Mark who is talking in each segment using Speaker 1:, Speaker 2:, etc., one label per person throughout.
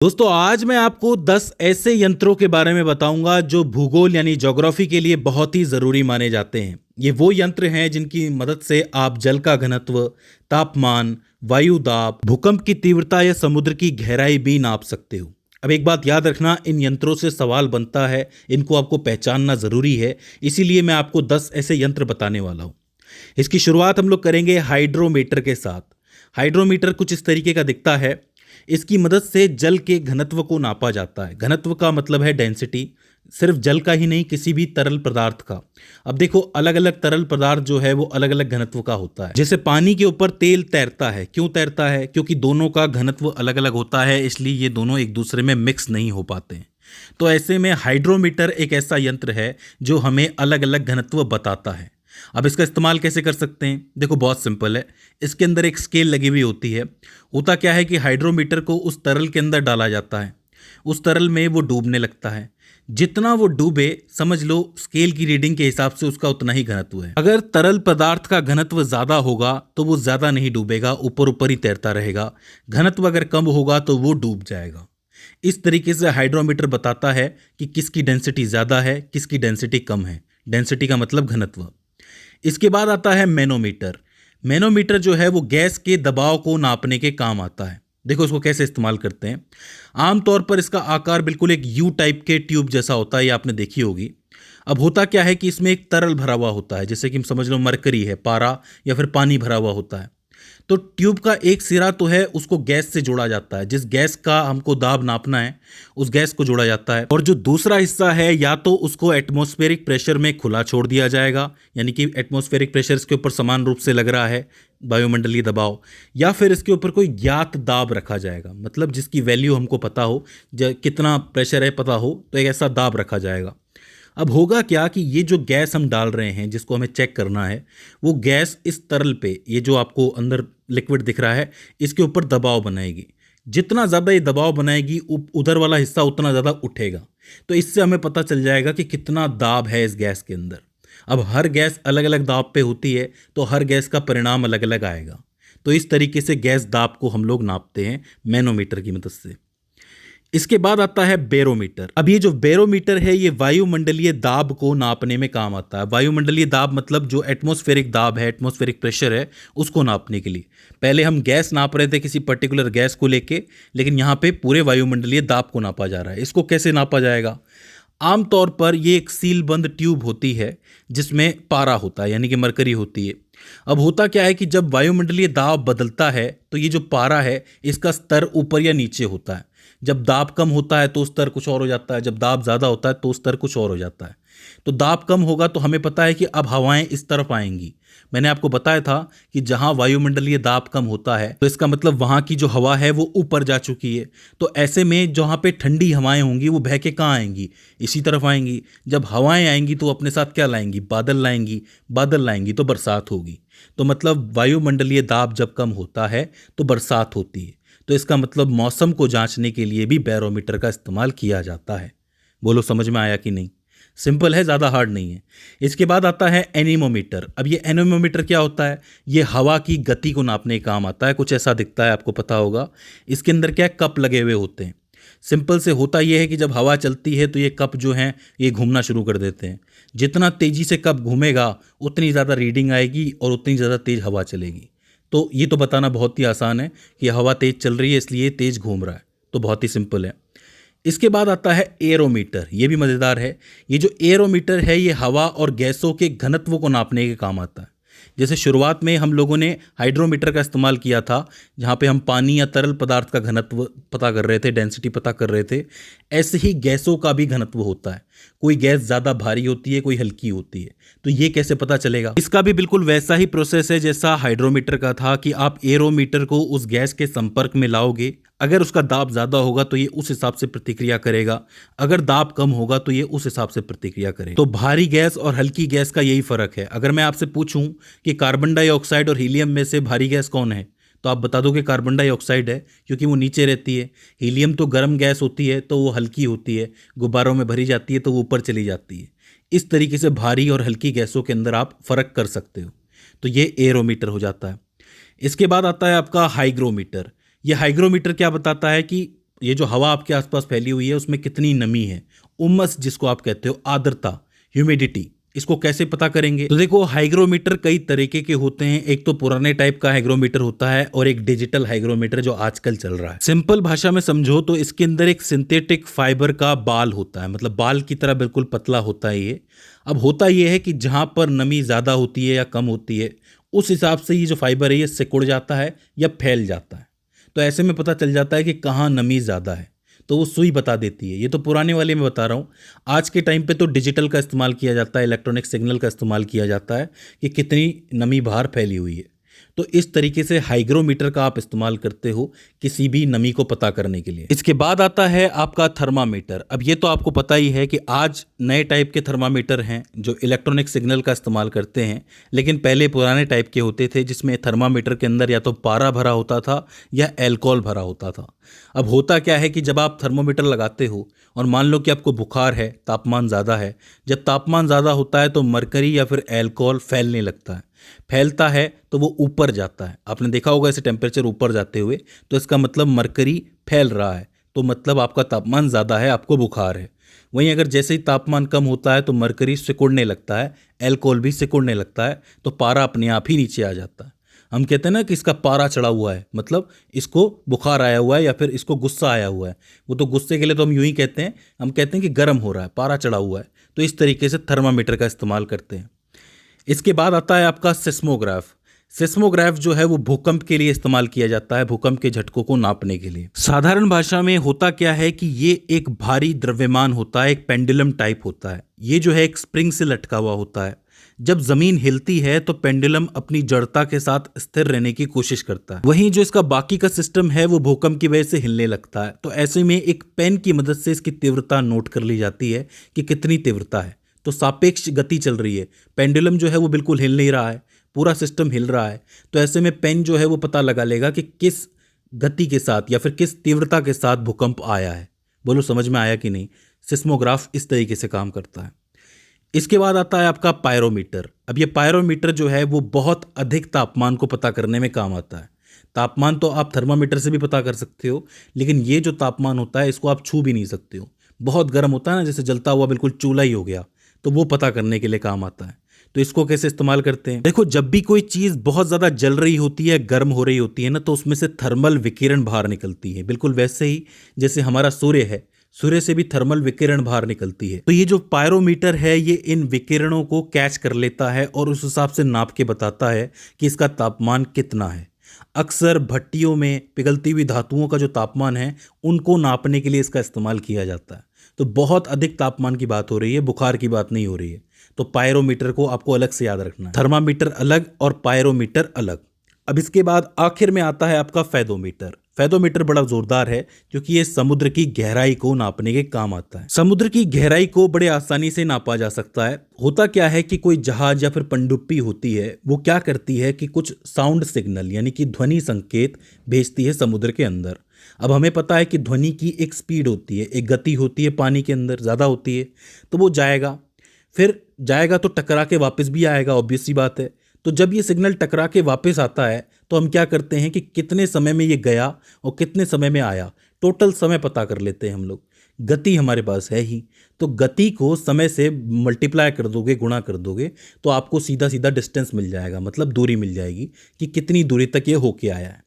Speaker 1: दोस्तों आज मैं आपको 10 ऐसे यंत्रों के बारे में बताऊंगा जो भूगोल यानी ज्योग्राफी के लिए बहुत ही ज़रूरी माने जाते हैं। ये वो यंत्र हैं जिनकी मदद से आप जल का घनत्व, तापमान, वायु दाब, भूकंप की तीव्रता या समुद्र की गहराई भी नाप सकते हो। अब एक बात याद रखना, इन यंत्रों से सवाल बनता है, इनको आपको पहचानना ज़रूरी है। इसीलिए मैं आपको 10 ऐसे यंत्र बताने वाला हूँ। इसकी शुरुआत हम लोग करेंगे हाइड्रोमीटर के साथ। हाइड्रोमीटर कुछ इस तरीके का दिखता है। इसकी मदद से जल के घनत्व को नापा जाता है। घनत्व का मतलब है डेंसिटी, सिर्फ जल का ही नहीं, किसी भी तरल पदार्थ का। अब देखो, अलग अलग तरल पदार्थ जो है वो अलग अलग घनत्व का होता है। जैसे पानी के ऊपर तेल तैरता है, क्यों तैरता है? क्योंकि दोनों का घनत्व अलग अलग होता है, इसलिए ये दोनों एक दूसरे में मिक्स नहीं हो पाते हैं। तो ऐसे में हाइड्रोमीटर एक ऐसा यंत्र है जो हमें अलग अलग घनत्व बताता है। अब इसका इस्तेमाल कैसे कर सकते हैं? देखो, बहुत सिंपल है। इसके अंदर एक स्केल लगी हुई होती है। होता क्या है कि हाइड्रोमीटर को उस तरल के अंदर डाला जाता है, उस तरल में वो डूबने लगता है। जितना वो डूबे, समझ लो स्केल की रीडिंग के हिसाब से उसका उतना ही घनत्व है। अगर तरल पदार्थ का घनत्व ज़्यादा होगा तो वो ज़्यादा नहीं डूबेगा, ऊपर ऊपर ही तैरता रहेगा। घनत्व अगर कम होगा तो वो डूब जाएगा। इस तरीके से हाइड्रोमीटर बताता है कि किसकी डेंसिटी ज़्यादा है, किसकी डेंसिटी कम है। डेंसिटी का मतलब घनत्व। इसके बाद आता है मैनोमीटर। मैनोमीटर जो है वो गैस के दबाव को नापने के काम आता है। देखो इसको कैसे इस्तेमाल करते हैं। आमतौर पर इसका आकार बिल्कुल एक यू टाइप के ट्यूब जैसा होता है, ये आपने देखी होगी। अब होता क्या है कि इसमें एक तरल भरा हुआ होता है, जैसे कि हम समझ लो मरकरी है, पारा या फिर पानी भरा हुआ होता है। तो ट्यूब का एक सिरा तो है, उसको गैस से जोड़ा जाता है। जिस गैस का हमको दाब नापना है उस गैस को जोड़ा जाता है। और जो दूसरा हिस्सा है, या तो उसको एटमॉस्फेरिक प्रेशर में खुला छोड़ दिया जाएगा, यानी कि एटमॉस्फेरिक प्रेशर इसके ऊपर समान रूप से लग रहा है, वायुमंडलीय दबाव, या फिर इसके ऊपर कोई ज्ञात दाब रखा जाएगा, मतलब जिसकी वैल्यू हमको पता हो, कितना प्रेशर है पता हो, तो एक ऐसा दाब रखा जाएगा। अब होगा क्या कि ये जो गैस हम डाल रहे हैं, जिसको हमें चेक करना है, वो गैस इस तरल पे, ये जो आपको अंदर लिक्विड दिख रहा है, इसके ऊपर दबाव बनाएगी। जितना ज़्यादा ये दबाव बनाएगी, उधर वाला हिस्सा उतना ज़्यादा उठेगा। तो इससे हमें पता चल जाएगा कि कितना दाब है इस गैस के अंदर। अब हर गैस अलग अलग दाब पे होती है, तो हर गैस का परिणाम अलग अलग आएगा। तो इस तरीके से गैस दाब को हम लोग नापते हैं मैनोमीटर की मदद से। इसके बाद आता है बैरोमीटर। अब ये जो बैरोमीटर है, ये वायुमंडलीय दाब को नापने में काम आता है। वायुमंडलीय दाब मतलब जो एटमॉस्फेरिक दाब है, एटमॉस्फेरिक प्रेशर है, उसको नापने के लिए। पहले हम गैस नाप रहे थे किसी पर्टिकुलर गैस को लेके, लेकिन यहाँ पे पूरे वायुमंडलीय दाब को नापा जा रहा है। इसको कैसे नापा जाएगा? आमतौर पर ये एक सीलबंद ट्यूब होती है जिसमें पारा होता है, यानी कि मरकरी होती है। अब होता क्या है कि जब वायुमंडलीय दाब बदलता है तो ये जो पारा है, इसका स्तर ऊपर या नीचे होता है। जब दाब कम होता है तो स्तर कुछ और हो जाता है, जब दाब ज़्यादा होता है तो स्तर कुछ और हो जाता है। तो दाब कम होगा तो हमें पता है कि अब हवाएं इस तरफ आएंगी। मैंने आपको बताया था कि जहां वायुमंडलीय दाब कम होता है तो इसका मतलब वहां की जो हवा है वो ऊपर जा चुकी है। तो ऐसे में जहां पे ठंडी हवाएं होंगी वो बह के कहाँ आएंगी? इसी तरफ आएंगी। जब हवाएं आएंगी तो अपने साथ क्या लाएंगी? बादल लाएंगी। बादल लाएंगी तो बरसात होगी। तो मतलब वायुमंडलीय दाब जब कम होता है तो बरसात होती है। तो इसका मतलब मौसम को जांचने के लिए भी बैरोमीटर का इस्तेमाल किया जाता है। बोलो समझ में आया कि नहीं? सिंपल है, ज़्यादा हार्ड नहीं है। इसके बाद आता है एनीमोमीटर। अब ये एनीमोमीटर क्या होता है? ये हवा की गति को नापने का काम आता है। कुछ ऐसा दिखता है, आपको पता होगा। इसके अंदर क्या है, कप लगे हुए होते हैं। सिंपल से होता यह है कि जब हवा चलती है तो ये कप जो हैं ये घूमना शुरू कर देते हैं। जितना तेज़ी से कप घूमेगा उतनी ज़्यादा रीडिंग आएगी और उतनी ज़्यादा तेज़ हवा चलेगी। तो ये तो बताना बहुत ही आसान है कि हवा तेज़ चल रही है इसलिए तेज़ घूम रहा है। तो बहुत ही सिंपल है। इसके बाद आता है एरोमीटर। ये भी मज़ेदार है। ये जो एरोमीटर है ये हवा और गैसों के घनत्व को नापने के काम आता है। जैसे शुरुआत में हम लोगों ने हाइड्रोमीटर का इस्तेमाल किया था, जहाँ पे हम पानी या तरल पदार्थ का घनत्व पता कर रहे थे, डेंसिटी पता कर रहे थे। ऐसे ही गैसों का भी घनत्व होता है। कोई गैस ज़्यादा भारी होती है, कोई हल्की होती है। तो ये कैसे पता चलेगा? इसका भी बिल्कुल वैसा ही प्रोसेस है जैसा हाइड्रोमीटर का था कि आप एरोमीटर को उस गैस के संपर्क में लाओगे। अगर उसका दाब ज़्यादा होगा तो ये उस हिसाब से प्रतिक्रिया करेगा, अगर दाब कम होगा तो ये उस हिसाब से प्रतिक्रिया करेगा। तो भारी गैस और हल्की गैस का यही फ़र्क है। अगर मैं आपसे पूछूं कि कार्बन डाइऑक्साइड और हीलियम में से भारी गैस कौन है, तो आप बता दोगे कार्बन डाइऑक्साइड है, क्योंकि वो नीचे रहती है। हीलियम तो गर्म गैस होती है तो वो हल्की होती है, गुब्बारों में भरी जाती है तो वो ऊपर चली जाती है। इस तरीके से भारी और हल्की गैसों के अंदर आप फ़र्क कर सकते हो। तो ये एरोमीटर हो जाता है। इसके बाद आता है आपका हाइग्रोमीटर। ये हाइग्रोमीटर क्या बताता है कि ये जो हवा आपके आसपास फैली हुई है उसमें कितनी नमी है, उमस जिसको आप कहते हो, आर्द्रता, ह्यूमिडिटी, इसको कैसे पता करेंगे? तो देखो, हाइग्रोमीटर कई तरीके के होते हैं। एक तो पुराने टाइप का हाइग्रोमीटर होता है और एक डिजिटल हाइग्रोमीटर जो आजकल चल रहा है। सिंपल भाषा में समझो तो इसके अंदर एक सिंथेटिक फाइबर का बाल होता है, मतलब बाल की तरह बिल्कुल पतला होता है ये। अब होता ये है कि जहां पर नमी ज़्यादा होती है या कम होती है, उस हिसाब से ये जो फाइबर है ये सिकुड़ जाता है या फैल जाता है। तो ऐसे में पता चल जाता है कि कहाँ नमी ज़्यादा है, तो वो सुई बता देती है। ये तो पुराने वाले में बता रहा हूँ। आज के टाइम पे तो डिजिटल का इस्तेमाल किया जाता है, इलेक्ट्रॉनिक सिग्नल का इस्तेमाल किया जाता है कि कितनी नमी बाहर फैली हुई है। तो इस तरीके से हाइग्रोमीटर का आप इस्तेमाल करते हो किसी भी नमी को पता करने के लिए। इसके बाद आता है आपका थर्मामीटर। अब ये तो आपको पता ही है कि आज नए टाइप के थर्मामीटर हैं जो इलेक्ट्रॉनिक सिग्नल का इस्तेमाल करते हैं, लेकिन पहले पुराने टाइप के होते थे जिसमें थर्मामीटर के अंदर या तो पारा भरा होता था या एल्कोहल भरा होता था। अब होता क्या है कि जब आप थर्मोमीटर लगाते हो और मान लो कि आपको बुखार है, तापमान ज़्यादा है, जब तापमान ज़्यादा होता है तो मरकरी या फिर एल्कोहल फैलने लगता है। फैलता है तो वो ऊपर जाता है। आपने देखा होगा ऐसे टेम्परेचर ऊपर जाते हुए, तो इसका मतलब मरकरी फैल रहा है, तो मतलब आपका तापमान ज़्यादा है, आपको बुखार है। वहीं अगर जैसे ही तापमान कम होता है तो मरकरी सिकुड़ने लगता है, एल्कोहल भी सिकुड़ने लगता है, तो पारा अपने आप ही नीचे आ जाता है। हम कहते हैं ना कि इसका पारा चढ़ा हुआ है, मतलब इसको बुखार आया हुआ है या फिर इसको गुस्सा आया हुआ है। वो तो गुस्से के लिए तो हम यूं ही कहते हैं, हम कहते हैं कि गर्म हो रहा है, पारा चढ़ा हुआ है। तो इस तरीके से थर्मामीटर का इस्तेमाल करते हैं। इसके बाद आता है आपका सिस्मोग्राफ। सिस्मोग्राफ जो है वो भूकंप के लिए इस्तेमाल किया जाता है, भूकंप के झटकों को नापने के लिए। साधारण भाषा में होता क्या है कि ये एक भारी द्रव्यमान होता है, एक पेंडुलम टाइप होता है। ये जो है एक स्प्रिंग से लटका हुआ होता है। जब जमीन हिलती है तो पेंडुलम अपनी जड़ता के साथ स्थिर रहने की कोशिश करता है। वहीं जो इसका बाकी का सिस्टम है वो भूकंप की वजह से हिलने लगता है। तो ऐसे में एक पेन की मदद से इसकी तीव्रता नोट कर ली जाती है कि कितनी तीव्रता है। तो सापेक्ष गति चल रही है, पेंडुलम जो है वो बिल्कुल हिल नहीं रहा है, पूरा सिस्टम हिल रहा है। तो ऐसे में पेन जो है वो पता लगा लेगा कि किस गति के साथ या फिर किस तीव्रता के साथ भूकंप आया है। बोलो समझ में आया कि नहीं? सिस्मोग्राफ इस तरीके से काम करता है। इसके बाद आता है आपका पायरोमीटर। अब ये पायरोमीटर जो है वो बहुत अधिक तापमान को पता करने में काम आता है। तापमान तो आप थर्मामीटर से भी पता कर सकते हो, लेकिन ये जो तापमान होता है इसको आप छू भी नहीं सकते हो। बहुत गर्म होता है ना, जैसे जलता हुआ बिल्कुल चूल्हा ही हो गया, तो वो पता करने के लिए काम आता है। तो इसको कैसे इस्तेमाल करते हैं? देखो, जब भी कोई चीज़ बहुत ज़्यादा जल रही होती है, गर्म हो रही होती है ना, तो उसमें से थर्मल विकिरण बाहर निकलती है। बिल्कुल वैसे ही जैसे हमारा सूर्य है, सूर्य से भी थर्मल विकिरण बाहर निकलती है। तो ये जो पायरोमीटर है ये इन विकिरणों को कैच कर लेता है और उस हिसाब से नाप के बताता है कि इसका तापमान कितना है। अक्सर भट्टियों में पिघलती हुई धातुओं का जो तापमान है उनको नापने के लिए इसका इस्तेमाल किया जाता है। तो बहुत अधिक तापमान की बात हो रही है, बुखार की बात नहीं हो रही है। तो पायरोमीटर को आपको अलग से याद रखना है, थर्मामीटर अलग और पायरोमीटर अलग। अब इसके बाद आखिर में आता है आपका फेदोमीटर। फेदोमीटर बड़ा जोरदार है क्योंकि ये समुद्र की गहराई को नापने के काम आता है। समुद्र की गहराई को बड़े आसानी से नापा जा सकता है। होता क्या है कि कोई जहाज या फिर पनडुब्बी होती है, वो क्या करती है कि कुछ साउंड सिग्नल यानी कि ध्वनि संकेत भेजती है समुद्र के अंदर। अब हमें पता है कि ध्वनि की एक स्पीड होती है, एक गति होती है, पानी के अंदर ज़्यादा होती है। तो वो जाएगा, फिर जाएगा तो टकरा के वापस भी आएगा, ऑब्वियस सी बात है। तो जब ये सिग्नल टकरा के वापस आता है तो हम क्या करते हैं कि कितने समय में ये गया और कितने समय में आया, टोटल समय पता कर लेते हैं हम लोग। गति हमारे पास है ही, तो गति को समय से मल्टीप्लाई कर दोगे, गुणा कर दोगे, तो आपको सीधा सीधा डिस्टेंस मिल जाएगा, मतलब दूरी मिल जाएगी कि कितनी दूरी तक ये होके आया है।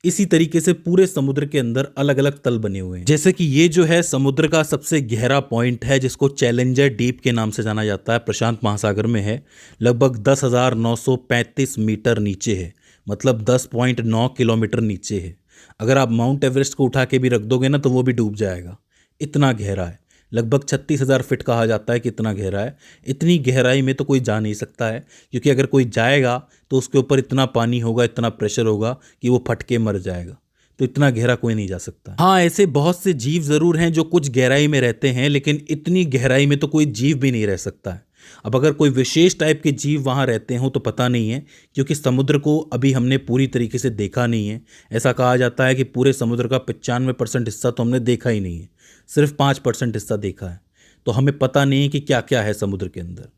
Speaker 1: इसी तरीके से पूरे समुद्र के अंदर अलग अलग तल बने हुए हैं। जैसे कि ये जो है समुद्र का सबसे गहरा पॉइंट है जिसको चैलेंजर डीप के नाम से जाना जाता है, प्रशांत महासागर में है, लगभग 10,935 मीटर नीचे है, मतलब 10.9 किलोमीटर नीचे है। अगर आप माउंट एवरेस्ट को उठा के भी रख दोगे ना तो वो भी डूब जाएगा, इतना गहरा है। लगभग 36,000 फीट कहा जाता है, कितना गहरा है। इतनी गहराई में तो कोई जा नहीं सकता है, क्योंकि अगर कोई जाएगा तो उसके ऊपर इतना पानी होगा, इतना प्रेशर होगा कि वो फट के मर जाएगा। तो इतना गहरा कोई नहीं जा सकता। हाँ, ऐसे बहुत से जीव ज़रूर हैं जो कुछ गहराई में रहते हैं, लेकिन इतनी गहराई में तो कोई जीव भी नहीं रह सकता है। अब अगर कोई विशेष टाइप के जीव वहाँ रहते हों तो पता नहीं है, क्योंकि समुद्र को अभी हमने पूरी तरीके से देखा नहीं है। ऐसा कहा जाता है कि पूरे समुद्र का 95% हिस्सा तो हमने देखा ही नहीं है, सिर्फ 5% हिस्सा देखा है। तो हमें पता नहीं है कि क्या क्या है समुद्र के अंदर।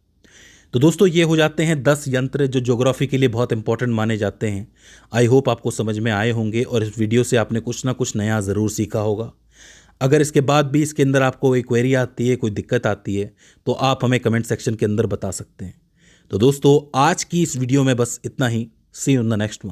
Speaker 1: तो दोस्तों ये हो जाते हैं 10 यंत्र जो ज्योग्राफी के लिए बहुत इंपॉर्टेंट माने जाते हैं। आई होप आपको समझ में आए होंगे और इस वीडियो से आपने कुछ ना कुछ नया ज़रूर सीखा होगा। अगर इसके बाद भी इसके अंदर आपको कोई क्वेरी आती है, कोई दिक्कत आती है, तो आप हमें कमेंट सेक्शन के अंदर बता सकते हैं। तो दोस्तों आज की इस वीडियो में बस इतना ही। See you in the next one.